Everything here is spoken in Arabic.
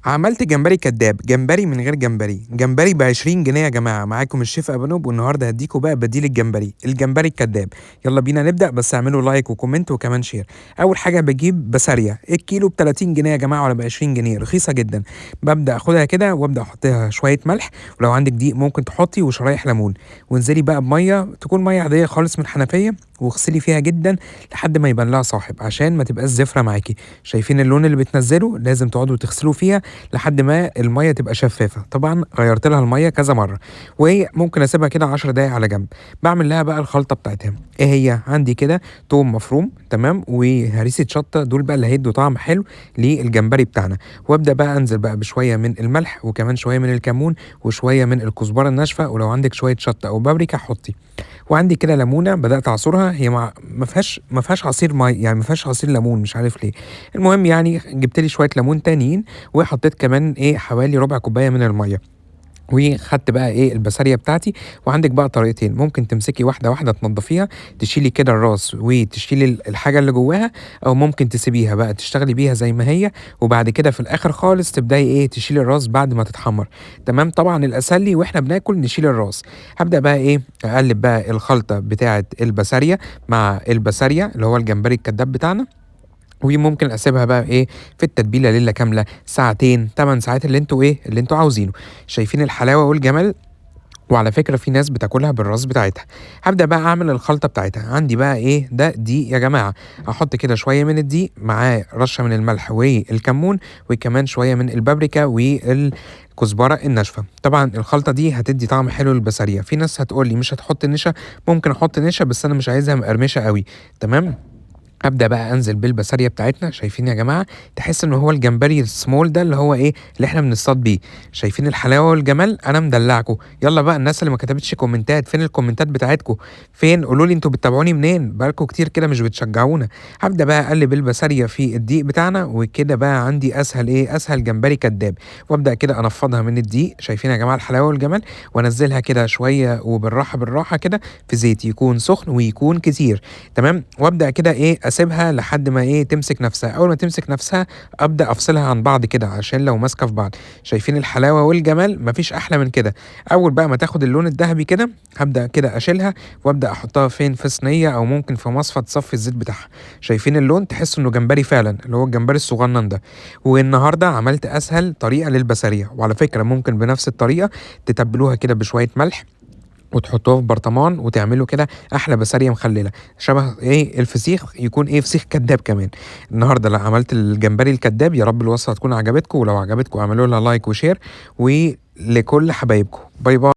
عملت جمبري كداب، جمبري من غير جمبري، جمبري ب20 جنيه يا جماعة، معاكم الشيف أبانوب والنهارده هاديكوا بقى بديل الجمبري الكداب، يلا بينا نبدأ بس اعملوا لايك وكومنت وكمان شير. أول حاجة باجيب بسارية، الكيلو ب30 جنيه يا جماعة ولا ب20 جنيه، رخيصة جدا. ببدأ آخدها كده وأبدأ أحطها شوية ملح، ولو عندك دقيق ممكن تحطي وشرايح ليمون، وانزلي بقى بمية تكون مية عادية خالص من الحنفية، واغسلي فيها جدا لحد ما يبان لها صاحب عشان ما تبقاش زفرة معاكي. شايفين اللون اللي بتنزله؟ لازم تقعدوا تغسلوا فيها لحد ما المية تبقى شفافة. طبعا غيرت لها المية كذا مرة، وممكن اسيبها كده 10 دقايق على جنب. بعمل لها بقى الخلطة بتاعتها. ايه هي؟ عندي كده توم مفروم تمام وهريسة شطة، دول بقى اللي هيدوا طعم حلو للجمبري بتاعنا. وابدا بقى انزل بقى بشوية من الملح وكمان شوية من الكمون وشوية من الكزبرة الناشفة، ولو عندك شوية شطة او بابريكا حطي. وعندي كده ليمونه بدات اعصرها، هي ما فيهاش عصير مي، يعني ما فيهاش عصير ليمون مش عارف ليه. المهم يعني جبت لي شويه ليمون تانيين، وحطيت كمان ايه حوالي ربع كوبايه من الميه، وخدت بقى ايه البسارية بتاعتي. وعندك بقى طريقتين، ممكن تمسكي واحدة واحدة تنضفيها، تشيلي كده الراس وتشيلي الحاجة اللي جواها، او ممكن تسيبيها بقى تشتغلي بيها زي ما هي، وبعد كده في الاخر خالص تبداي ايه تشيلي الراس بعد ما تتحمر. تمام، طبعا الاسهل واحنا بناكل نشيل الراس. هبدأ بقى ايه اقلب بقى الخلطة بتاعة البسارية مع البسارية اللي هو الجمبري الكداب بتاعنا، وممكن اسيبها بقى ايه في التتبيله ليله كامله، ساعتين 8 ساعات اللي انتوا عاوزينه. شايفين الحلاوه والجمال؟ وعلى فكرة في ناس بتاكلها بالراس بتاعتها. هبدأ بقى أعمل الخلطة بتاعتها. عندي بقى إيه ده دقيق يا جماعة، أحط كده شوية من الدقيق معاه رشة من الملح والكمون وكمان شوية من البابريكا والكزبرة الناشفة. طبعا الخلطة دي هتدي طعم حلو للبسارية. في ناس هتقول لي مش هتحط نشا، ممكن أحط نشا بس أنا مش عايزها مقرمشة قوي. تمام، ابدا بقى انزل بالبسارية بتاعتنا. شايفين يا جماعه؟ تحس ان هو الجمبري السمول ده اللي هو ايه اللي احنا بنصطاد بيه. شايفين الحلاوه والجمال؟ انا مدلعكم. يلا بقى الناس اللي ما كتبتش كومنتات، فين الكومنتات بتاعتكم؟ فين؟ قولوا لي انتوا بتتابعوني منين؟ بقالكم كتير كده مش بتشجعونا. هبدا بقى اقلب البسارية في الدقيق بتاعنا، وكده بقى عندي اسهل جمبري كداب. وابدا كده انفضها من الدقيق. شايفين يا جماعه الحلاوه والجمال؟ وانزلها كده شويه وبالراحه بالراحه كده في زيت يكون سخن ويكون كتير. تمام، وابدا كده ايه اسيبها لحد ما ايه تمسك نفسها. اول ما تمسك نفسها ابدا افصلها عن بعض كده عشان لو ماسكه في بعض. شايفين الحلاوه والجمال؟ مفيش احلى من كده. اول بقى ما تاخد اللون الذهبي كده هبدا كده اشيلها وابدا احطها فين؟ في صينيه او ممكن في مصفى تصفي الزيت بتاعها. شايفين اللون؟ تحس انه جمبري فعلا، اللي هو الجمبري الصغنن ده. والنهارده عملت اسهل طريقه للبسارية، وعلى فكره ممكن بنفس الطريقه تتبلوها كده بشويه ملح وتحطوها في برطمان وتعملوا كده احلى بسارية مخلله شبه ايه الفسيخ، يكون ايه فسيخ كداب كمان. النهارده لا عملت الجمبري الكداب. يا رب الوصفه تكون عجبتكم، ولو عجبتكم اعملوا لها لايك وشير ولكل حبايبكم. باي باي.